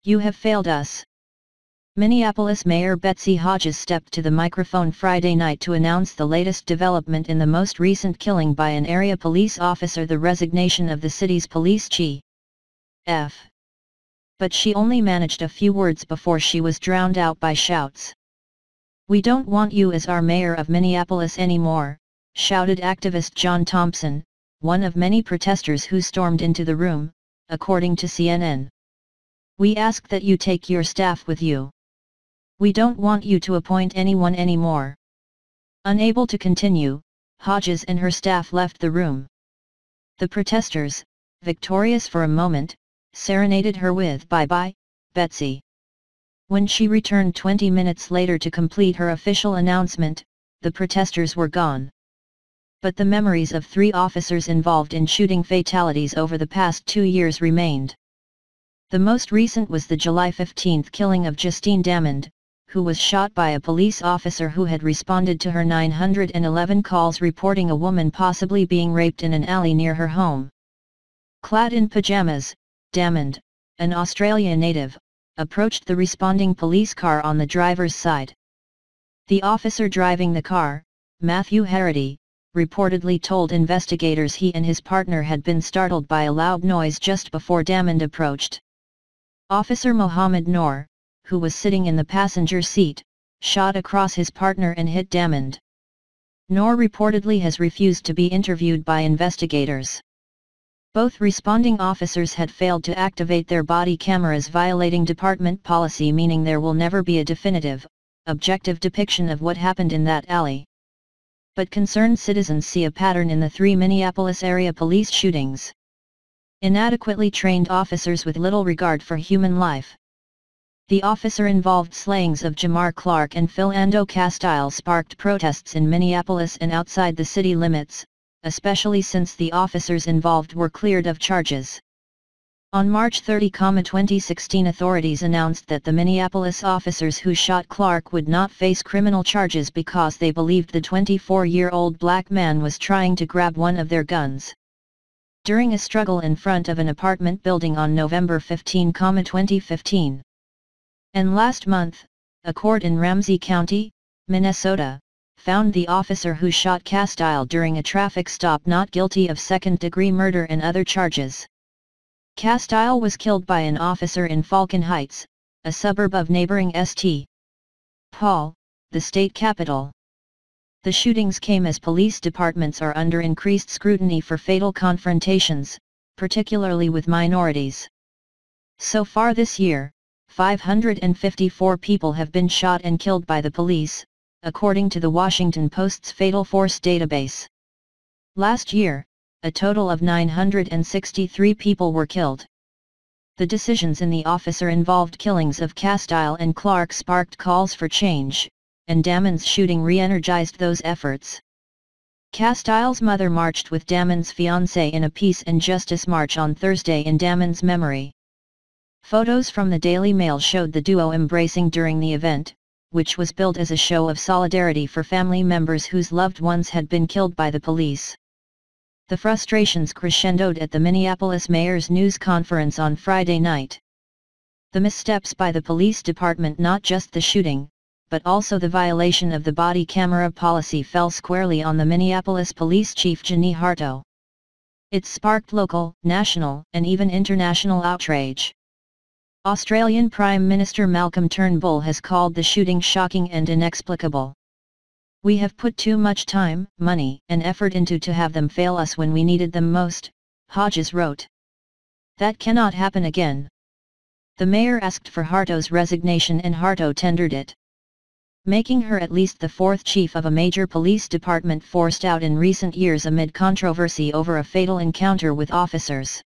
You have failed us. Minneapolis Mayor Betsy Hodges stepped to the microphone Friday night to announce the latest development in the most recent killing by an area police officer, the resignation of the city's police chief. But she only managed a few words before she was drowned out by shouts. "We don't want you as our mayor of Minneapolis anymore," shouted activist John Thompson, one of many protesters who stormed into the room, according to CNN. "We ask that you take your staff with you. We don't want you to appoint anyone anymore." Unable to continue, Hodges and her staff left the room. The protesters, victorious for a moment, serenaded her with "Bye-bye, Betsy." When she returned 20 minutes later to complete her official announcement, the protesters were gone. But the memories of 3 officers involved in shooting fatalities over the past 2 years remained. The most recent was the July 15 killing of Justine Damond, who was shot by a police officer who had responded to her 911 calls reporting a woman possibly being raped in an alley near her home. Clad in pajamas, Damond, an Australian native, approached the responding police car on the driver's side. The officer driving the car, Matthew Harity, reportedly told investigators he and his partner had been startled by a loud noise just before Damond approached. Officer Mohammed Noor, who was sitting in the passenger seat, shot across his partner and hit Damond. Noor reportedly has refused to be interviewed by investigators. Both responding officers had failed to activate their body cameras, violating department policy, meaning there will never be a definitive, objective depiction of what happened in that alley. But concerned citizens see a pattern in the 3 Minneapolis area police shootings. Inadequately trained officers with little regard for human life. The officer-involved slayings of Jamar Clark and Philando Castile sparked protests in Minneapolis and outside the city limits, especially since the officers involved were cleared of charges. On March 30, 2016, authorities announced that the Minneapolis officers who shot Clark would not face criminal charges because they believed the 24-year-old black man was trying to grab one of their guns. During a struggle in front of an apartment building on November 15, 2015. And last month, a court in Ramsey County, Minnesota, found the officer who shot Castile during a traffic stop not guilty of second-degree murder and other charges. Castile was killed by an officer in Falcon Heights, a suburb of neighboring St. Paul, the state capital. The shootings came as police departments are under increased scrutiny for fatal confrontations, particularly with minorities. So far this year, 554 people have been shot and killed by the police, according to the Washington Post's Fatal Force database. Last year, a total of 963 people were killed. The decisions in the officer-involved killings of Castile and Clark sparked calls for change, and Damond's shooting re-energized those efforts. Castile's mother marched with Damond's fiancé in a peace and justice march on Thursday in Damond's memory. Photos from the Daily Mail showed the duo embracing during the event, which was billed as a show of solidarity for family members whose loved ones had been killed by the police. The frustrations crescendoed at the Minneapolis mayor's news conference on Friday night. The missteps by the police department, not just the shooting, but also the violation of the body camera policy, fell squarely on the Minneapolis police chief Ginny Harto. It sparked local, national, and even international outrage. Australian Prime Minister Malcolm Turnbull has called the shooting shocking and inexplicable. "We have put too much time, money, and effort into to have them fail us when we needed them most," Hodges wrote. "That cannot happen again." The mayor asked for Harto's resignation and Harto tendered it, making her at least the 4th chief of a major police department forced out in recent years amid controversy over a fatal encounter with officers.